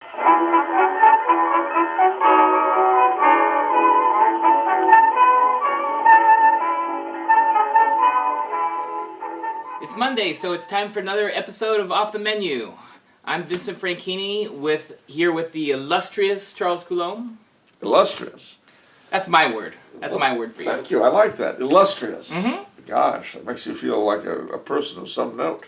It's Monday, so it's time for another episode of Off the Menu. I'm Vincent Franchini, here with the illustrious Charles Coulombe. Illustrious. That's my word. That's my word for you. Thank you. I like that. Illustrious. Mm-hmm. Gosh, that makes you feel like a person of some note.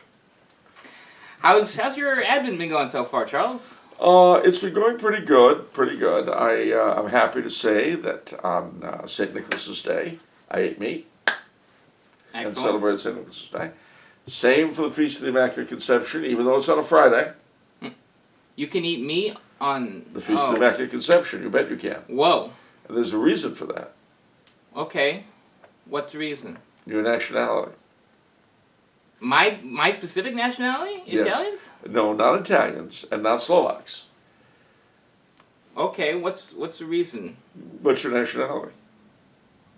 How's your Advent been going so far, Charles? It's been going pretty good. Pretty good. I'm happy to say that on St. Nicholas's Day, I ate meat. Excellent. And celebrated St. Nicholas's Day. Same for the Feast of the Immaculate Conception, even though it's on a Friday. You can eat meat on... The Feast of the Immaculate Conception, you bet you can. Whoa. And there's a reason for that. Okay. What's the reason? Your nationality. My specific nationality? Yes. Italians? No, not Italians, and not Slovaks. Okay, what's the reason? What's your nationality?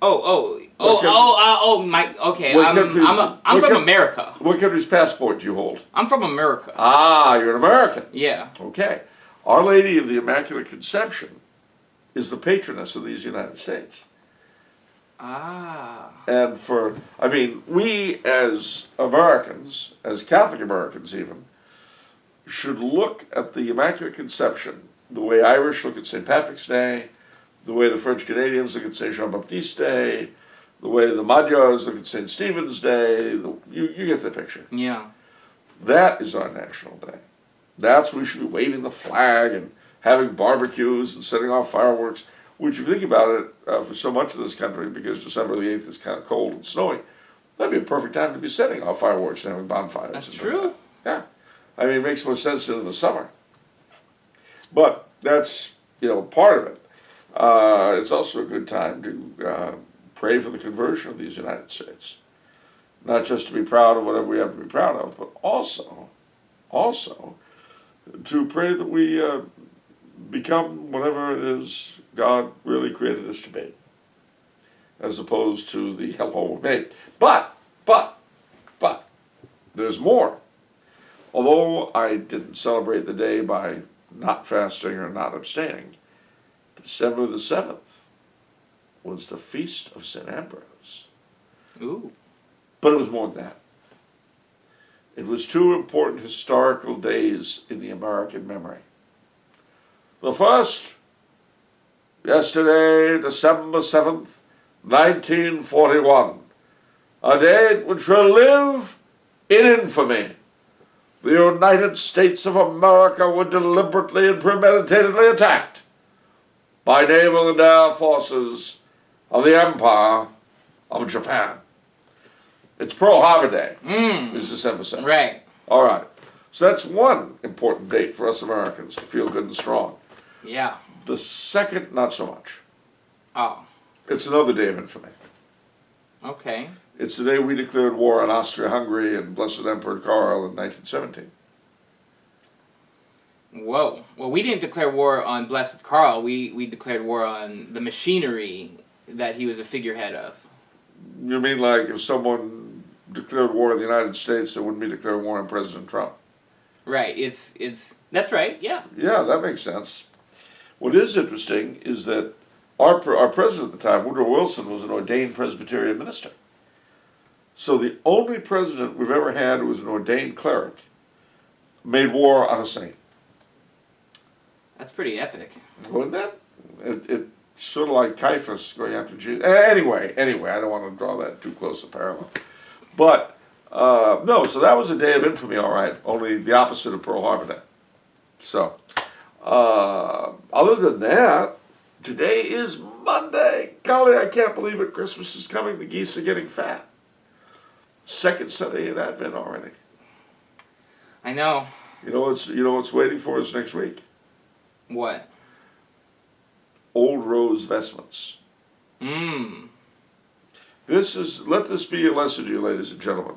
Okay. I'm from America. What country's passport do you hold? I'm from America. Ah, you're an American. Yeah. Okay. Our Lady of the Immaculate Conception is the patroness of these United States. Ah. And we as Americans, as Catholic Americans even, should look at the Immaculate Conception the way Irish look at St. Patrick's Day, the way the French Canadians look at St. Jean-Baptiste Day, the way the Magyars look at St. Stephen's Day. You get the picture. Yeah. That is our national day. That's when we should be waving the flag and having barbecues and setting off fireworks, which, if you think about it, for so much of this country, because December the 8th is kind of cold and snowy, that'd be a perfect time to be setting off fireworks and having bonfires. That's true. Yeah. I mean, it makes more sense in the summer. But that's, part of it. It's also a good time to pray for the conversion of these United States. Not just to be proud of whatever we have to be proud of, but also to pray that we become whatever it is God really created us to be, as opposed to the hellhole we made. But, there's more. Although I didn't celebrate the day by not fasting or not abstaining, December the 7th was the Feast of St. Ambrose. Ooh. But it was more than that. It was two important historical days in the American memory. The first, yesterday, December 7th, 1941, a date which will live in infamy. The United States of America were deliberately and premeditatedly attacked by naval and air forces of the Empire of Japan. It's Pearl Harbor Day. It's December 7th. Right. All right. So that's one important date for us Americans to feel good and strong. Yeah. The second, not so much. Oh. It's another day of infamy. Okay. It's the day we declared war on Austria-Hungary and Blessed Emperor Karl in 1917. Whoa. Well, we didn't declare war on Blessed Karl. We declared war on the machinery that he was a figurehead of. You mean like if someone declared war on the United States, they wouldn't be declaring war on President Trump? Right. That's right. Yeah. Yeah, that makes sense. What is interesting is that our president at the time, Woodrow Wilson, was an ordained Presbyterian minister. So the only president we've ever had who was an ordained cleric made war on a saint. That's pretty epic. Wasn't that? It's sort of like Caiaphas going after Jesus. Anyway, I don't want to draw that too close a parallel. But, no, so that was a day of infamy, all right, only the opposite of Pearl Harbor Day. So, other than that, today is Monday. Golly, I can't believe it. Christmas is coming. The geese are getting fat. Second Sunday in Advent already. I know. You know what's waiting for us next week? What? Old rose vestments. Mmm. Let this be a lesson to you, ladies and gentlemen.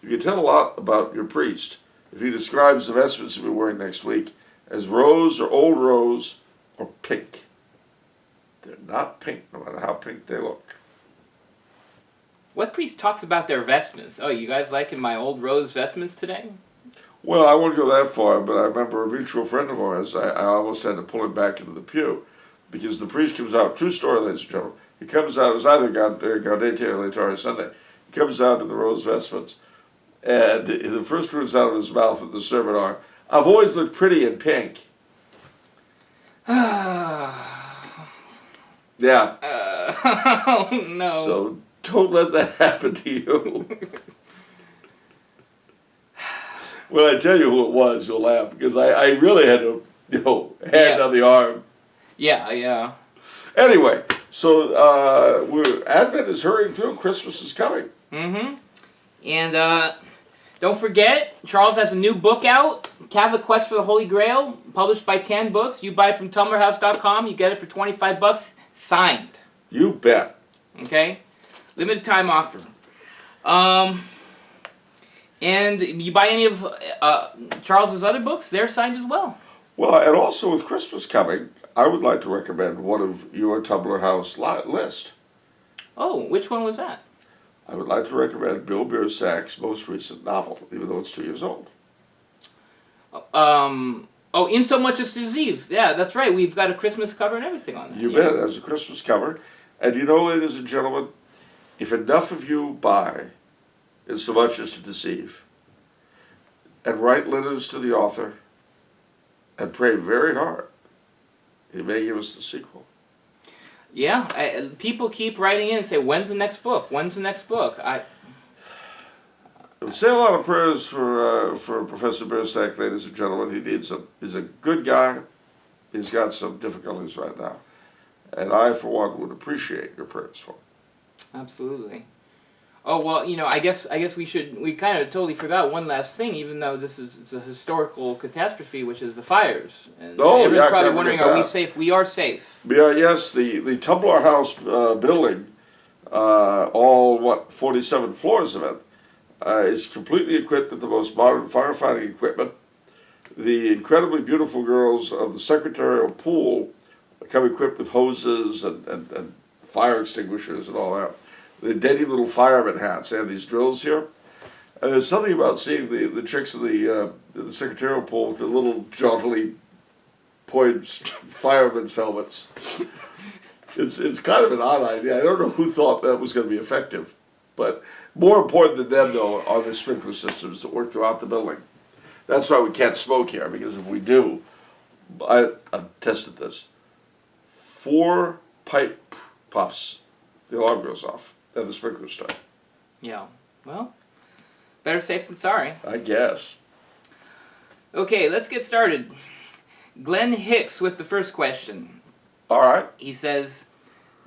You can tell a lot about your priest if he describes the vestments you'll be wearing next week as rose or old rose or pink. They're not pink, no matter how pink they look. What priest talks about their vestments? Oh, you guys liking my old rose vestments today? Well, I won't go that far, but I remember a mutual friend of ours, I almost had to pull him back into the pew because the priest comes out, true story, ladies and gentlemen, he comes out, it was either Gaudete or Laetare Sunday, he comes out in the rose vestments, and the first words out of his mouth at the sermon are, "I've always looked pretty in pink." Yeah. Oh, no. So don't let that happen to you. When I tell you who it was, you'll laugh, because I really had to, hand on the arm. Yeah, yeah. Anyway, so Advent is hurrying through, Christmas is coming. Mm-hmm. And don't forget, Charles has a new book out, Catholic Quest for the Holy Grail, published by 10 Books. You buy it from TumblrHouse.com, you get it for $25, signed. You bet. Okay? Limited time offer. And you buy any of Charles's other books, they're signed as well. Well, and also with Christmas coming, I would like to recommend one of your Tumbler House list. Oh, which one was that? I would like to recommend Bill Biersack's most recent novel, even though it's 2 years old. In So Much as Disease. Yeah, that's right. We've got a Christmas cover and everything on that. You bet, as a Christmas cover. And ladies and gentlemen, if enough of you buy In So Much as to Deceive, and write letters to the author, and pray very hard, he may give us the sequel. Yeah, people keep writing in and say, when's the next book? When's the next book? I would say a lot of prayers for Professor Biersack, ladies and gentlemen. He's a good guy. He's got some difficulties right now. And I, for one, would appreciate your prayers for him. Absolutely. Oh, well, I guess we kind of totally forgot one last thing, even though it's a historical catastrophe, which is the fires. And everyone's probably wondering, are we safe? We are safe. Yeah, yes, the Tumbler House building, all, 47 floors of it, is completely equipped with the most modern firefighting equipment. The incredibly beautiful girls of the secretarial pool come equipped with hoses and fire extinguishers and all that. The dainty little fireman hats. They have these drills here. And there's something about seeing the chicks in the secretarial pool with the little jauntily poised fireman's helmets. It's kind of an odd idea. I don't know who thought that was going to be effective. But more important than them, though, are the sprinkler systems that work throughout the building. That's why we can't smoke here, because if we do, I've tested this. 4 pipe puffs, the alarm goes off, and the sprinklers start. Yeah. Well, better safe than sorry. I guess. Okay, let's get started. Glenn Hicks with the first question. All right. He says,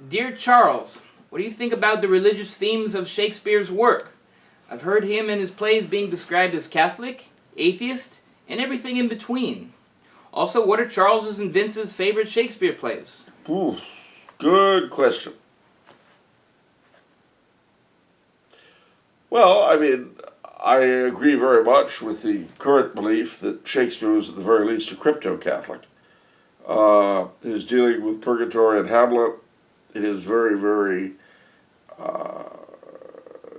Dear Charles, what do you think about the religious themes of Shakespeare's work? I've heard him and his plays being described as Catholic, atheist, and everything in between. Also, what are Charles's and Vince's favorite Shakespeare plays? Ooh, good question. Well, I agree very much with the current belief that Shakespeare was at the very least a crypto-Catholic. His dealing with purgatory and Hamlet, his very, very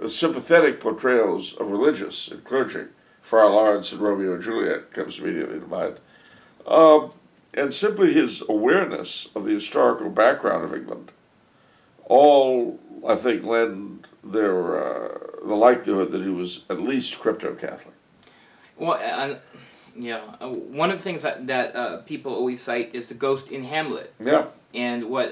sympathetic portrayals of religious and clergy, Friar Lawrence and Romeo and Juliet comes immediately to mind. And simply his awareness of the historical background of England, all, I think, lend the likelihood that he was at least crypto-Catholic. Well, one of the things that people always cite is the ghost in Hamlet. Yeah. And what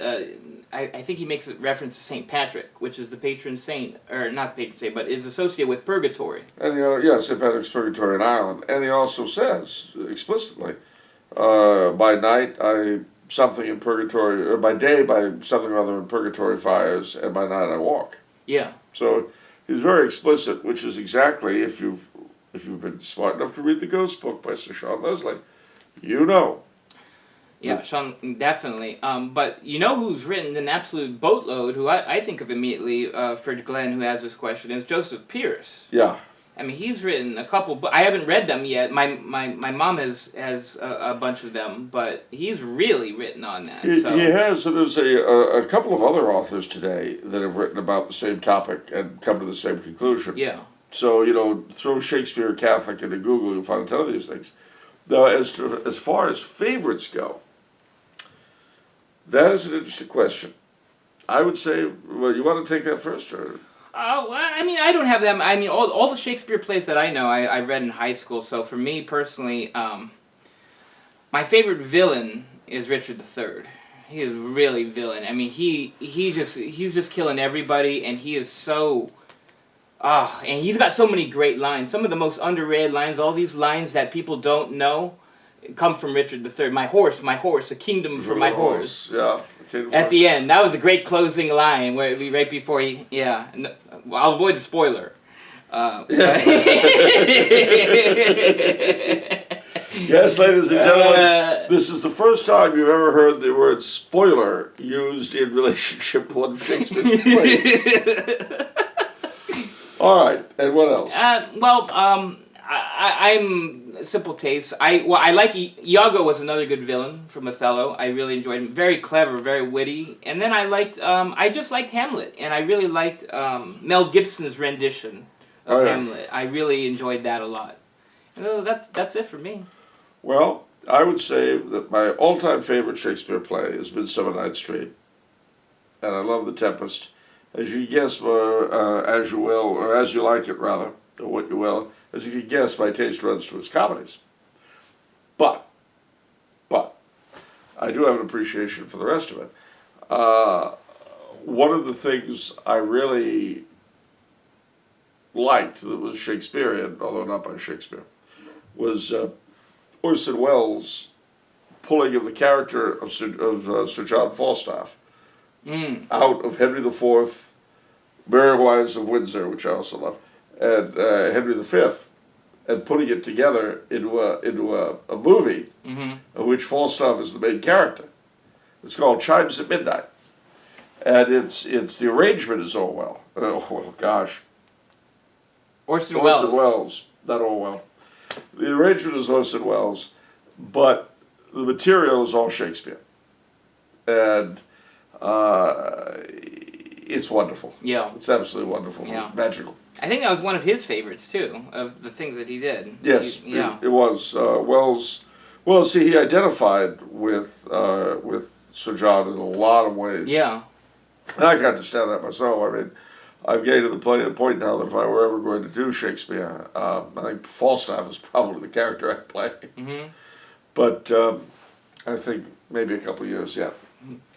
I think he makes a reference to St. Patrick, which is the patron saint, or not the patron saint, but is associated with purgatory. And St. Patrick's purgatory in Ireland. And he also says explicitly, by night something in purgatory, or by day by something or other in purgatory fires, and by night I walk. Yeah. So he's very explicit, which is exactly, if you've been smart enough to read the Ghost book by Sir Sean Leslie, you know. Yeah, Sean, definitely. But you know who's written an absolute boatload, who I think of immediately for Glenn, who has this question, is Joseph Pierce. Yeah. I mean, he's written a couple, but I haven't read them yet. My mom has a bunch of them, but he's really written on that. He has, and there's a couple of other authors today that have written about the same topic and come to the same conclusion. Yeah. So, throw Shakespeare Catholic into Google, you'll find a ton of these things. Now, as far as favorites go, that is an interesting question. I would say, well, you want to take that first, or? Well, I mean, I don't have them. I mean, all the Shakespeare plays that I know, I read in high school. So for me personally, my favorite villain is Richard III. He is really villain. I mean, he's just killing everybody, and he is so. And he's got so many great lines. Some of the most underrated lines. All these lines that people don't know come from Richard III. My horse, a kingdom for my horse. Yeah. At the end, that was a great closing line where right before he, yeah. No, I'll avoid the spoiler. Yes, ladies and gentlemen, this is the first time you've ever heard the word spoiler used in relationship to one of Shakespeare's plays. All right, and what else? I'm simple taste. I like Iago was another good villain from Othello. I really enjoyed him. Very clever, very witty. And then I just liked Hamlet, and I really liked Mel Gibson's rendition of Hamlet. I really enjoyed that a lot. And that's it for me. Well, I would say that my all-time favorite Shakespeare play is Midsummer Night's Dream, and I love The Tempest. As you guess, as you will, or as you like it rather, or what you will, as you can guess, my taste runs towards comedies. But, I do have an appreciation for the rest of it. One of the things I really liked that was Shakespearean, although not by Shakespeare, was Orson Welles' pulling of the character of Sir John Falstaff out of Henry IV, Merry Wives of Windsor, which I also love, and Henry V, and putting it together into a movie in which Falstaff is the main character. It's called Chimes at Midnight, and it's the arrangement is Orwell. Oh gosh, Orson Welles, not Orwell. The arrangement is Orson Welles, but the material is all Shakespeare, and it's wonderful. Yeah, it's absolutely wonderful. Yeah, magical. I think that was one of his favorites too, of the things that he did. Yes, it was. Wells. Well, see, he identified with Sir John in a lot of ways. Yeah, and I can understand that myself. I mean, I'm getting to the point now that if I were ever going to do Shakespeare, I think Falstaff is probably the character I'd play. Mm-hmm. But I think maybe a couple of years yet.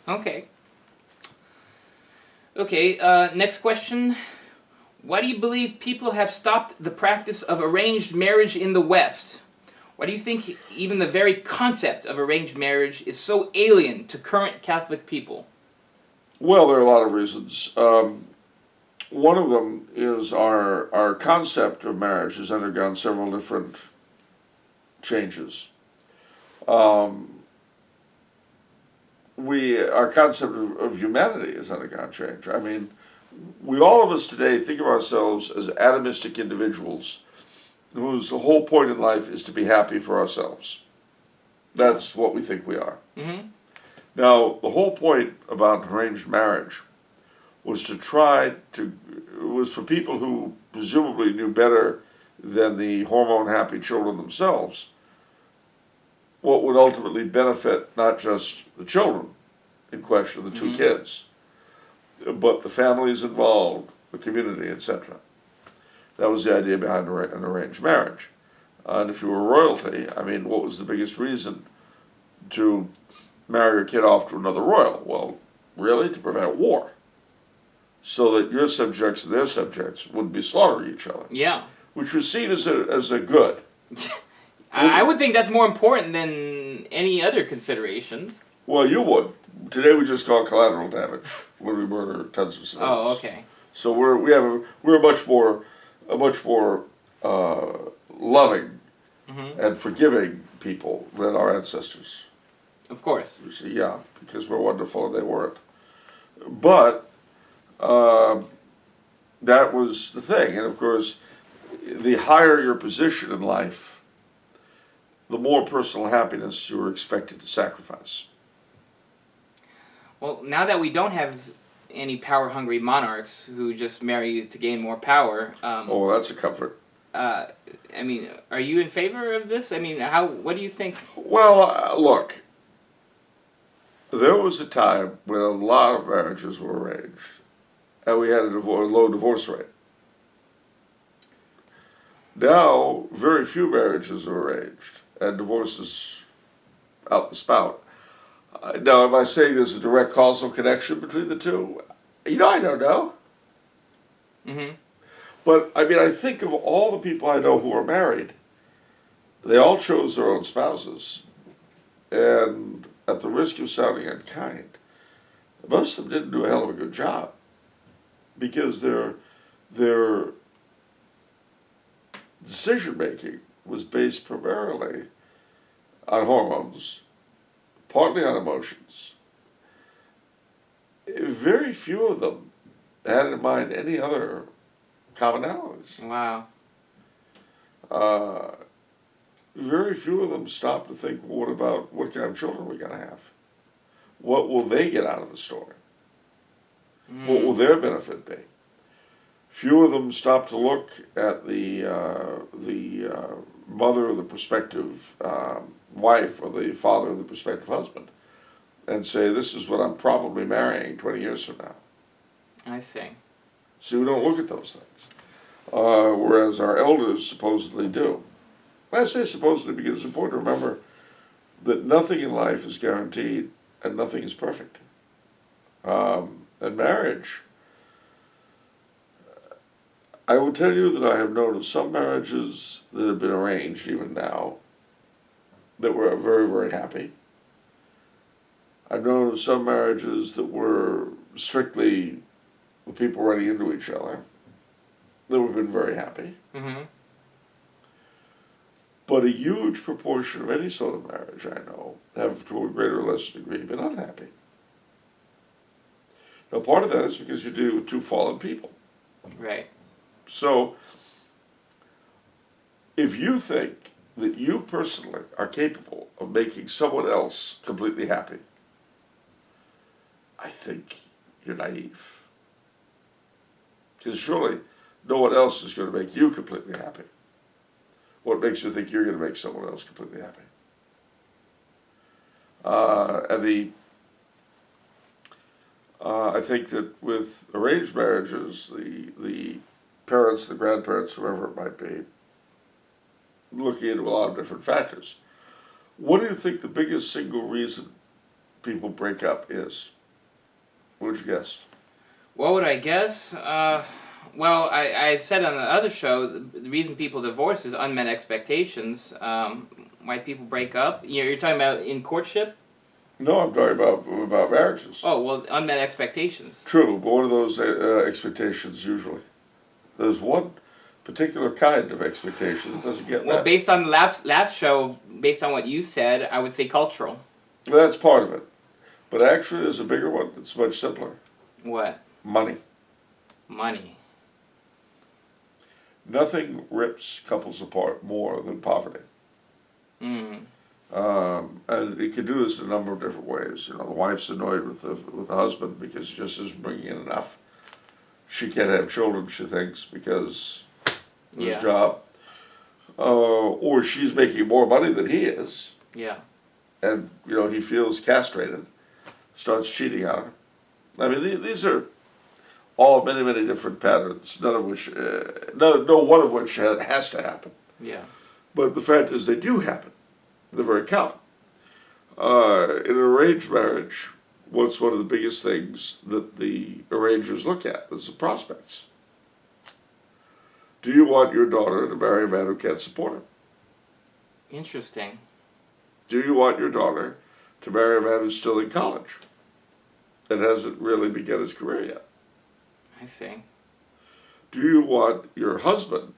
Okay. Okay, next question. Why do you believe people have stopped the practice of arranged marriage in the West? Why do you think even the very concept of arranged marriage is so alien to current Catholic people? Well, there are a lot of reasons. One of them is our concept of marriage has undergone several different changes. Our concept of humanity has undergone change. I mean, all of us today think of ourselves as atomistic individuals whose whole point in life is to be happy for ourselves. That's what we think we are. Mm-hmm. Now, the whole point about arranged marriage was for people who presumably knew better than the hormone-happy children themselves what would ultimately benefit not just the children in question, the two kids, but the families involved, the community, etc. That was the idea behind an arranged marriage. And if you were royalty, I mean, what was the biggest reason to marry your kid off to another royal? Well, really, to prevent war. So that your subjects and their subjects wouldn't be slaughtering each other. Yeah. Which was seen as a good. I would think that's more important than any other considerations. Well, you would. Today we just call it collateral damage when we murder tons of civilians. Oh, okay. So we're much more loving and forgiving people than our ancestors. Of course. You see, yeah, because we're wonderful and they weren't. But that was the thing, and of course, the higher your position in life, the more personal happiness you were expected to sacrifice. Well, now that we don't have any power-hungry monarchs who just marry to gain more power. Oh, that's a comfort. I mean, are you in favor of this? I mean, what do you think? Well, look, there was a time when a lot of marriages were arranged, and we had a low divorce rate. Now, very few marriages are arranged, and divorce is out the spout. Now, am I saying there's a direct causal connection between the two? I don't know. Mm-hmm. But, I mean, I think of all the people I know who are married, they all chose their own spouses. And at the risk of sounding unkind, most of them didn't do a hell of a good job. Because their decision-making was based primarily on hormones, partly on emotions. Very few of them had in mind any other commonalities. Wow. Very few of them stopped to think, well, what kind of children are we going to have? What will they get out of the story? What will their benefit be? Few of them stopped to look at the mother of the prospective wife or the father of the prospective husband and say, this is what I'm probably marrying 20 years from now. I see. See, we don't look at those things. Whereas our elders supposedly do. I say supposedly because it's important to remember that nothing in life is guaranteed and nothing is perfect. And marriage, I will tell you that I have known of some marriages that have been arranged even now that were very, very happy. I've known of some marriages that were strictly with people running into each other that have been very happy. Mm-hmm. But a huge proportion of any sort of marriage I know have, to a greater or lesser degree, been unhappy. Now, part of that is because you deal with two fallen people. Right. So, if you think that you personally are capable of making someone else completely happy, I think you're naive. Because surely no one else is going to make you completely happy. What makes you think you're going to make someone else completely happy? I think that with arranged marriages, the parents, the grandparents, whoever it might be, looking into a lot of different factors. What do you think the biggest single reason people break up is? What would you guess? What would I guess? Well, I said on the other show, the reason people divorce is unmet expectations. Why people break up? You're talking about in courtship? No, I'm talking about marriages. Oh, well, unmet expectations. True, but what are those expectations usually? There's one particular kind of expectation that doesn't get Well, met. based on the last show, based on what you said, I would say cultural. Well, that's part of it. But actually, there's a bigger one that's much simpler. What? Money. Money. Nothing rips couples apart more than poverty. Mm. And it can do this in a number of different ways. The wife's annoyed with the husband because he just isn't bringing in enough. She can't have children, she thinks, because of his job. Or she's making more money than he is. Yeah. And, he feels castrated, starts cheating on her. I mean, these are all many, many different patterns, none of which, no one of which has to happen. Yeah. But the fact is they do happen. They're very common. In an arranged marriage, what's one of the biggest things that the arrangers look at is the prospects. Do you want your daughter to marry a man who can't support her? Interesting. Do you want your daughter to marry a man who's still in college and hasn't really begun his career yet? I see. Do you want your husband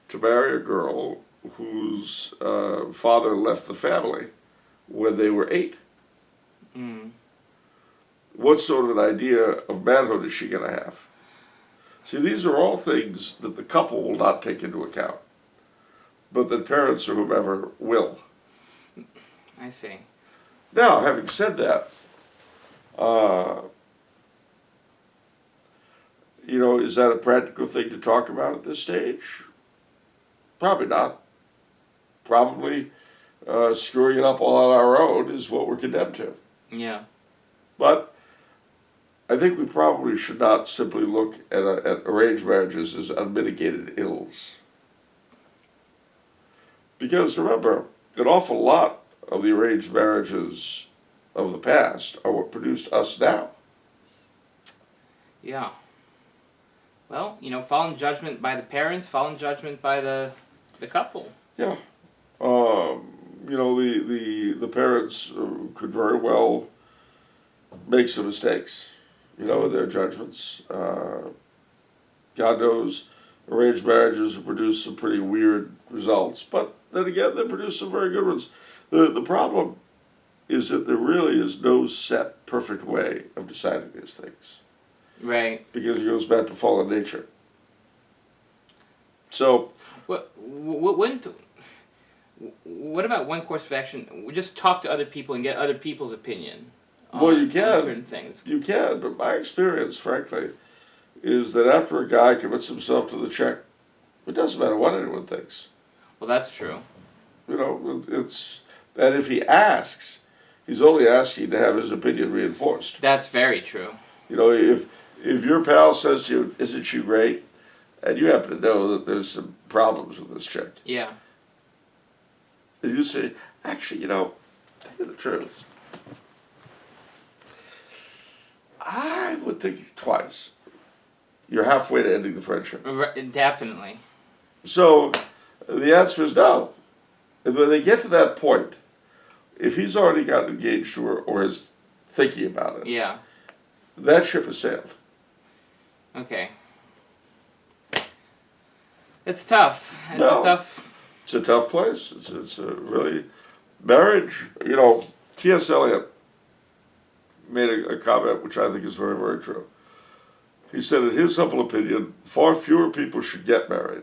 to marry a girl whose father left the family when they were 8? Mm. What sort of an idea of manhood is she going to have? See, these are all things that the couple will not take into account, but that parents or whomever will. I see. Now, having said that, is that a practical thing to talk about at this stage? Probably not. Probably screwing it up all on our own is what we're condemned to. Yeah. But I think we probably should not simply look at arranged marriages as unmitigated ills. Because remember, an awful lot of the arranged marriages of the past are what produced us now. Yeah. Well, fallen judgment by the parents, fallen judgment by the couple. Yeah. The parents could very well make some mistakes, in their judgments. God knows arranged marriages produce some pretty weird results, but then again, they produce some very good ones. The problem is that there really is no set, perfect way of deciding these things. Right. Because it goes back to fallen nature. So, What about one course of action? We just talk to other people and get other people's opinion on certain things. You can, but my experience, frankly, is that after a guy commits himself to the chick, it doesn't matter what anyone thinks. Well, that's true. It's that if he asks, he's only asking to have his opinion reinforced. That's very true. If your pal says to you, "Isn't she great?" and you happen to know that there's some problems with this chick, Yeah. and you say, "Actually, tell you the truth, I would think twice." You're halfway to ending the friendship. Definitely. So the answer is no. And when they get to that point, if he's already gotten engaged to her or is thinking about it, Yeah. that ship has sailed. Okay. It's tough. It's a tough place. It's a really marriage. T.S. Eliot made a comment which I think is very, very true. He said, in his humble opinion, far fewer people should get married,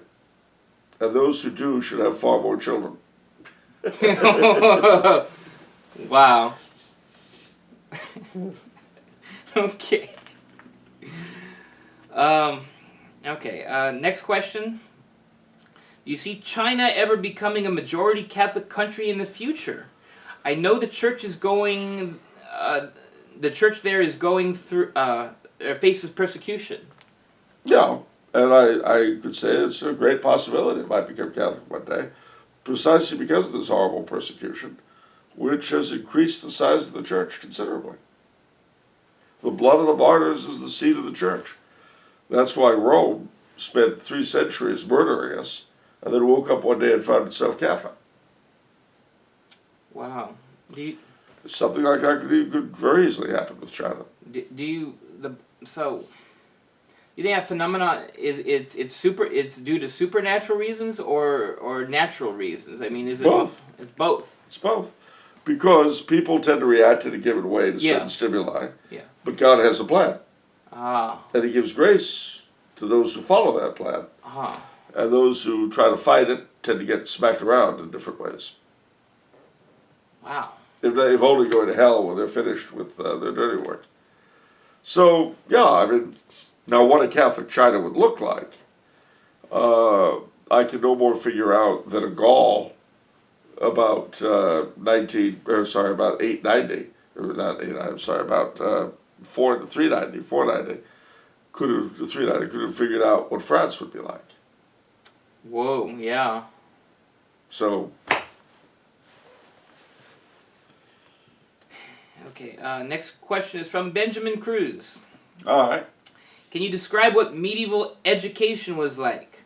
and those who do should have far more children. Wow. Okay. Next question. Do you see China ever becoming a majority Catholic country in the future? I know the church is going. The church there is going through. Faces persecution. Yeah, and I could say it's a great possibility it might become Catholic one day, precisely because of this horrible persecution, which has increased the size of the church considerably. The blood of the martyrs is the seed of the church. That's why Rome spent 3 centuries murdering us, and then woke up one day and found itself Catholic. Wow. Something like that could very easily happen with China. So you think that phenomenon it's due to supernatural reasons or natural reasons? I mean, is it both? It's both. It's both. Because people tend to react in a given way to certain stimuli. Yeah. But God has a plan. Ah. And he gives grace to those who follow that plan. Ah. And those who try to fight it tend to get smacked around in different ways. Wow. If only going to hell when they're finished with their dirty work. So, yeah, now what a Catholic China would look like, I can no more figure out than a Gaul about 890, or not 890, I'm sorry, about 490 could have figured out what France would be like. Whoa, yeah. So. Okay, next question is from Benjamin Cruz. All right. Can you describe what medieval education was like?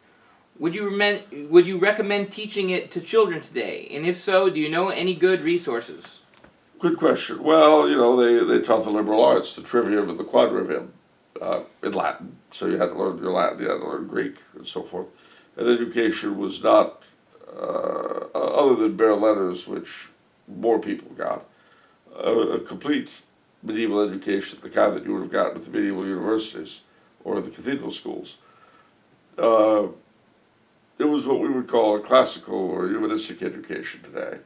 Would you recommend teaching it to children today? And if so, do you know any good resources? Good question. Well, they taught the liberal arts, the trivium and the quadrivium, in Latin. So you had to learn your Latin, you had to learn Greek, and so forth. And education was not, other than bare letters, which more people got, a complete medieval education, the kind that you would have gotten at the medieval universities or the cathedral schools. It was what we would call a classical or humanistic education today,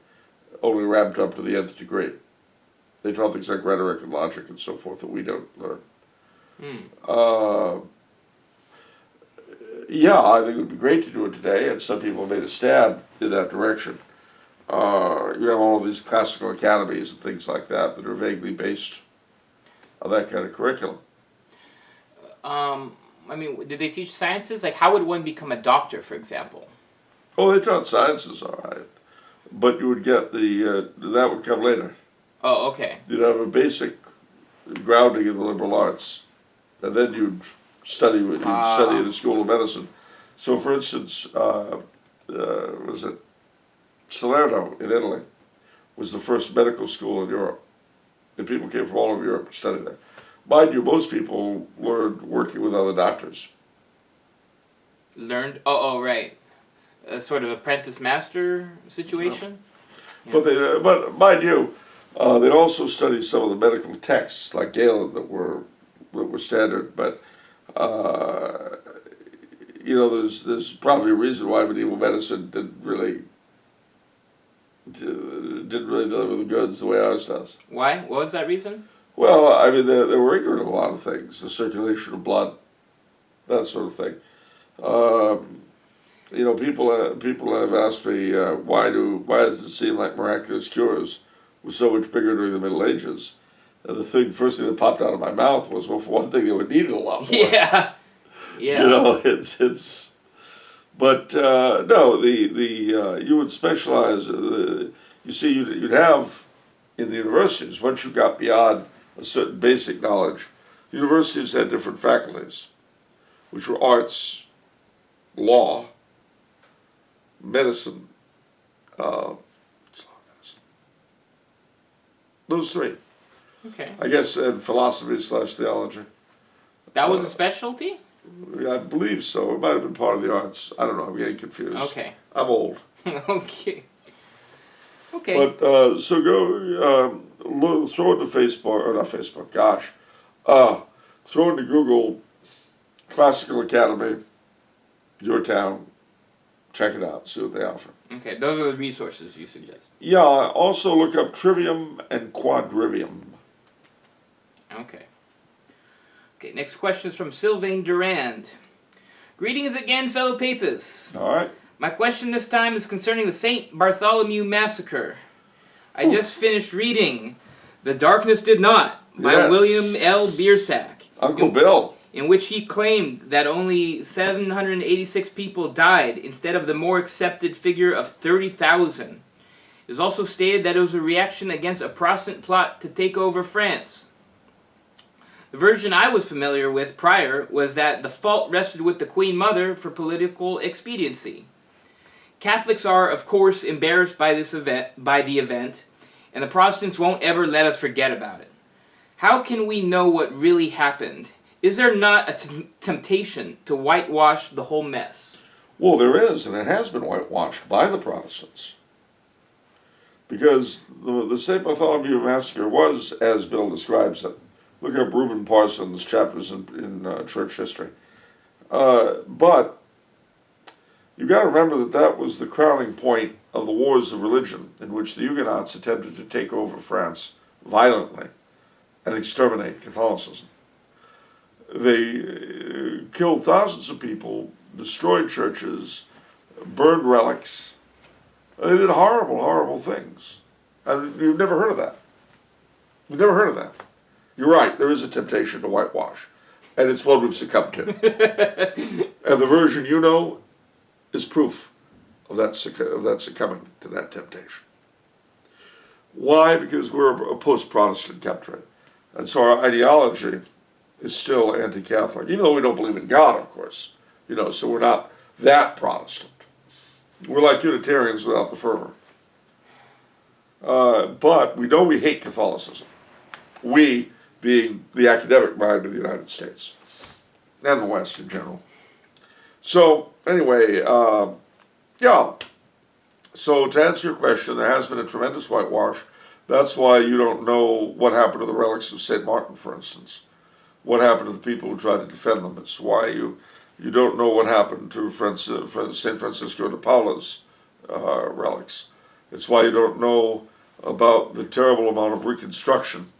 only ramped up to the nth degree. They taught things like rhetoric and logic and so forth that we don't learn. Yeah, I think it would be great to do it today, and some people made a stab in that direction. You have all of these classical academies and things like that that are vaguely based on that kind of curriculum. I mean, did they teach sciences? Like, how would one become a doctor, for example? Oh, they taught sciences, all right, but you would get that would come later. Oh, okay. You'd have a basic grounding in the liberal arts, and then you'd study in the School of Medicine. So, for instance, was it Salerno in Italy was the first medical school in Europe, and people came from all over Europe to study there. Mind you, most people learned working with other doctors. Learned? Oh, right. A sort of apprentice master situation? Yeah. But mind you, they'd also study some of the medical texts, like Galen, that were standard. But there's probably a reason why medieval medicine didn't really deliver the goods the way ours does. Why? What was that reason? Well, I mean, they were ignorant of a lot of things, the circulation of blood, that sort of thing. People have asked me, why does it seem like miraculous cures were so much bigger during the Middle Ages? And the first thing that popped out of my mouth was, well, for one thing, they would need it a lot more. Yeah. But no, you would specialize. You'd have in the universities, once you got beyond a certain basic knowledge, universities had different faculties, which were arts, law, medicine, those three. Okay. I guess, and philosophy/theology. That was a specialty? I believe so. It might have been part of the arts. I don't know. I'm getting confused. Okay. I'm old. Okay. But so go throw into Facebook, or not Facebook. Gosh, throw into Google Classical Academy, your town. Check it out. See what they offer. Okay, those are the resources you suggest. Yeah. Also look up trivium and quadrivium. Okay. Okay, next question is from Sylvain Durand. Greetings again, fellow papists. All right. My question this time is concerning the St. Bartholomew Massacre. I just finished reading The Darkness Did Not by William L. Biersack. Uncle Bill. In which he claimed that only 786 people died instead of the more accepted figure of 30,000. It is also stated that it was a reaction against a Protestant plot to take over France. The version I was familiar with prior was that the fault rested with the Queen Mother for political expediency. Catholics are, of course, embarrassed by the event, and the Protestants won't ever let us forget about it. How can we know what really happened? Is there not a temptation to whitewash the whole mess? Well, there is, and it has been whitewashed by the Protestants. Because the St. Bartholomew Massacre was, as Bill describes it. Look up Reuben Parsons' chapters in church history. But you've got to remember that was the crowning point of the wars of religion, in which the Huguenots attempted to take over France violently and exterminate Catholicism. They killed thousands of people, destroyed churches, burned relics. They did horrible, horrible things. And you've never heard of that. You've never heard of that. You're right, there is a temptation to whitewash. And it's one we've succumbed to. And the version you know is proof of that succumbing to that temptation. Why? Because we're a post-Protestant country. And so our ideology is still anti-Catholic, even though we don't believe in God, of course. So we're not that Protestant. We're like Unitarians without the fervor. But we know we hate Catholicism. We being the academic mind of the United States and the West in general. So anyway, yeah. So to answer your question, there has been a tremendous whitewash. That's why you don't know what happened to the relics of St. Martin, for instance. What happened to the people who tried to defend them. It's why you don't know what happened to St. Francisco de Paula's relics. It's why you don't know about the terrible amount of reconstruction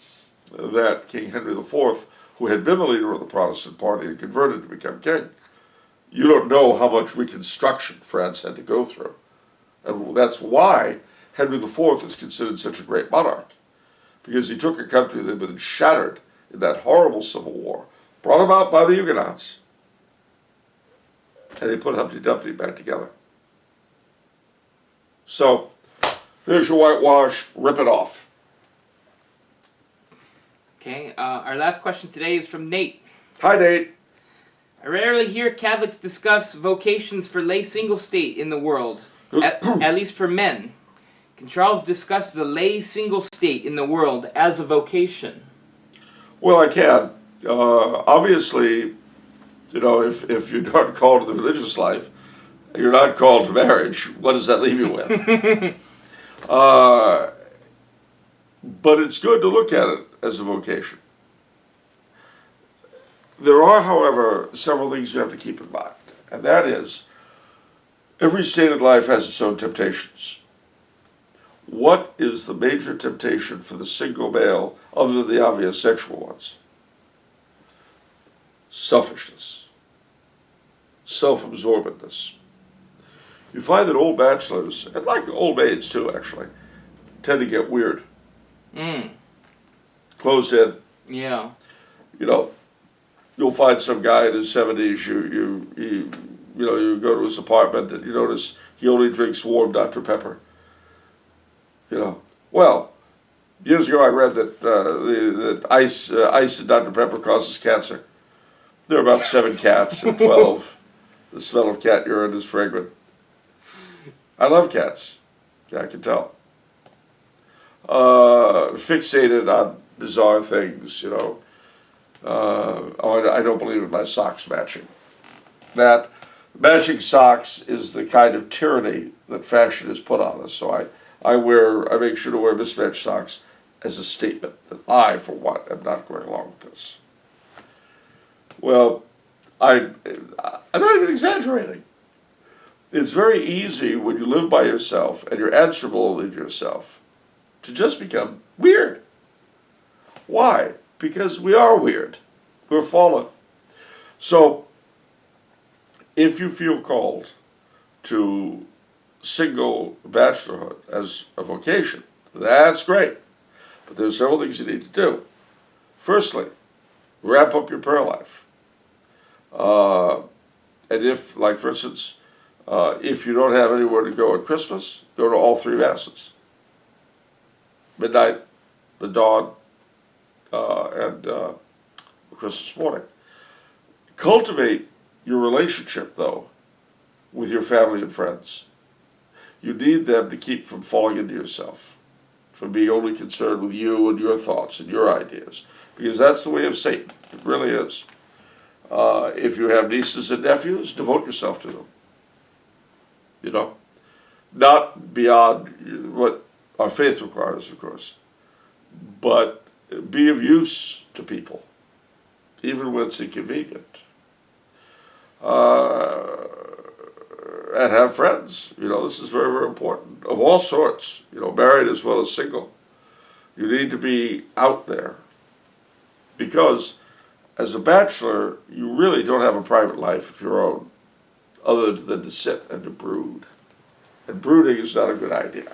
that King Henry IV, who had been the leader of the Protestant party and converted to become king, You don't know how much reconstruction France had to go through. And that's why Henry IV is considered such a great monarch. Because he took a country that had been shattered in that horrible civil war, brought about by the Huguenots, and he put Humpty Dumpty back together. So, there's your whitewash, rip it off. Okay, our last question today is from Nate. Hi, Nate. I rarely hear Catholics discuss vocations for lay single state in the world, at least for men. Can Charles discuss the lay single state in the world as a vocation? Well, I can. Obviously, if you're not called to the religious life, you're not called to marriage. What does that leave you with? But it's good to look at it as a vocation. There are, however, several things you have to keep in mind, and that is, every state of life has its own temptations. What is the major temptation for the single male, other than the obvious sexual ones? Selfishness. Self-absorbedness. You find that old bachelors, and like old maids too, actually, tend to get weird. Closed in. Yeah. You'll find some guy in his 70s, you go to his apartment and you notice he only drinks warm Dr. Pepper. Well, years ago I read that ice in Dr. Pepper causes cancer. There are about 7 cats and 12. The smell of cat urine is fragrant. I love cats. Yeah, I can tell. Fixated on bizarre things, I don't believe in my socks matching. That matching socks is the kind of tyranny that fashion has put on us. So I make sure to wear mismatched socks as a statement that I, for one, am not going along with this. Well, I'm not even exaggerating. It's very easy when you live by yourself and you're answerable only to yourself to just become weird. Why? Because we are weird. We're fallen. So, if you feel called to single bachelorhood as a vocation, that's great. But there's several things you need to do. Firstly, wrap up your prayer life. And if, like for instance, if you don't have anywhere to go at Christmas, go to all 3 Masses. Midnight, the dawn, and Christmas morning. Cultivate your relationship, though, with your family and friends. You need them to keep from falling into yourself, from being only concerned with you and your thoughts and your ideas, because that's the way of Satan. It really is. If you have nieces and nephews, devote yourself to them. Not beyond what our faith requires, of course, but be of use to people, even when it's inconvenient. And have friends. This is very, very important, of all sorts, married as well as single. You need to be out there, because as a bachelor, you really don't have a private life of your own, other than to sit and to brood. And brooding is not a good idea.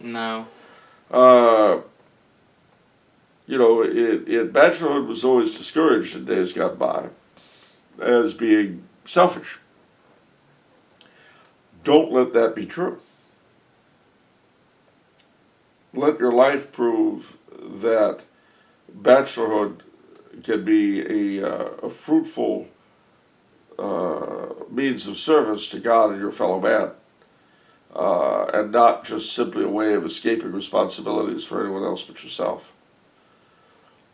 No. Bachelorhood was always discouraged in days gone by as being selfish. Don't let that be true. Let your life prove that bachelorhood can be a fruitful means of service to God and your fellow man, and not just simply a way of escaping responsibilities for anyone else but yourself,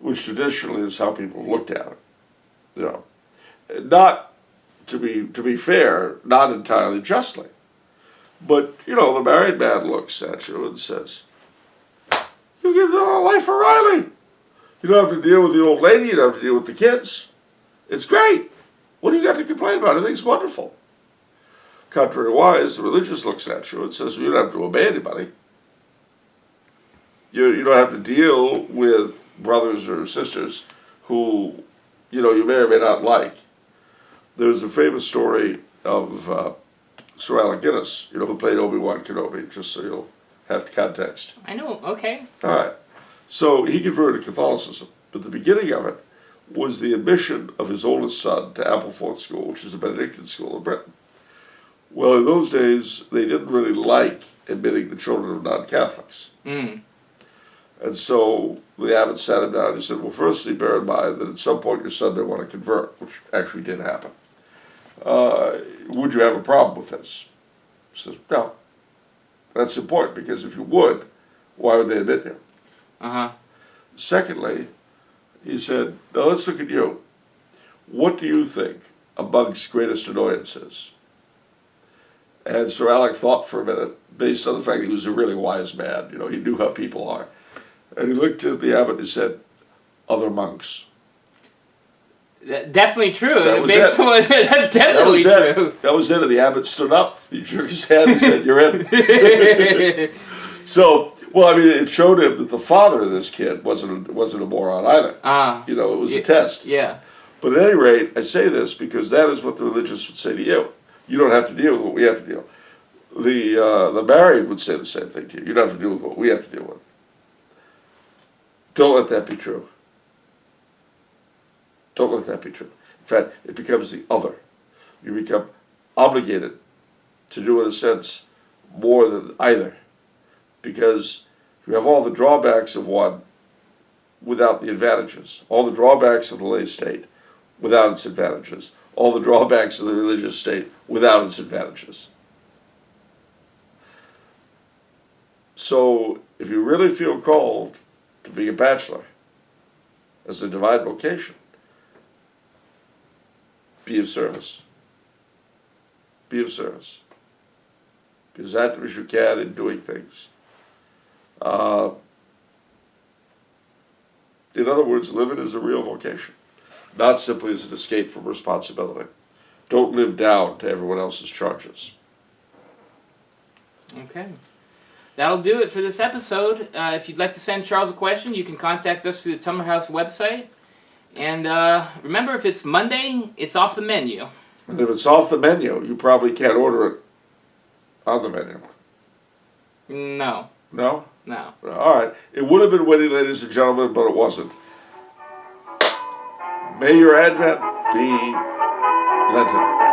which traditionally is how people have looked at it. Not, to be fair, not entirely justly, but the married man looks at you and says, "You give them a life for Riley. You don't have to deal with the old lady. You don't have to deal with the kids. It's great. What do you got to complain about? Everything's wonderful." Contrariwise, the religious looks at you and says, "Well, you don't have to obey anybody. You don't have to deal with brothers or sisters who, you may or may not like. there's a famous story of Sir Alec Guinness, who played Obi-Wan Kenobi, just so you'll have context. I know, okay. All right. So he converted to Catholicism, but the beginning of it was the admission of his oldest son to Ampleforth School, which is a Benedictine school in Britain. Well, in those days, they didn't really like admitting the children of non-Catholics. Mm. And so the abbot sat him down and he said, well, firstly, bear in mind that at some point your son may want to convert, which actually did happen. Would you have a problem with this? He says, no. That's important, because if you would, why would they admit you? Uh-huh. Secondly, he said, now let's look at you. What do you think amongst greatest annoyances? And Sir Alec thought for a minute, based on the fact that he was a really wise man. He knew how people are. And he looked at the abbot and he said, other monks. Definitely true. That was Based it. on that's definitely true. That was it. And the abbot stood up. He shook his head and said, you're in. So, well, I mean, it showed him that the father of this kid wasn't a moron either. It was a test. Yeah. But at any rate, I say this because that is what the religious would say to you. You don't have to deal with what we have to deal with. The married would say the same thing to you. You don't have to deal with what we have to deal with. Don't let that be true. Don't let that be true. In fact, it becomes the other. You become obligated to do, in a sense, more than either. Because you have all the drawbacks of one without the advantages. All the drawbacks of the lay state without its advantages. All the drawbacks of the religious state without its advantages. So, if you really feel called to be a bachelor as a divine vocation, be of service. Be of service. Be as active as you can in doing things. In other words, live it as a real vocation, not simply as an escape from responsibility. Don't live down to everyone else's charges. Okay. That'll do it for this episode. If you'd like to send Charles a question, you can contact us through the Tummer House website. And remember, if it's Monday, it's off the menu. And if it's off the menu, you probably can't order it on the menu. No. No? No. All right. It would have been witty, ladies and gentlemen, but it wasn't. May your Advent be Lenten.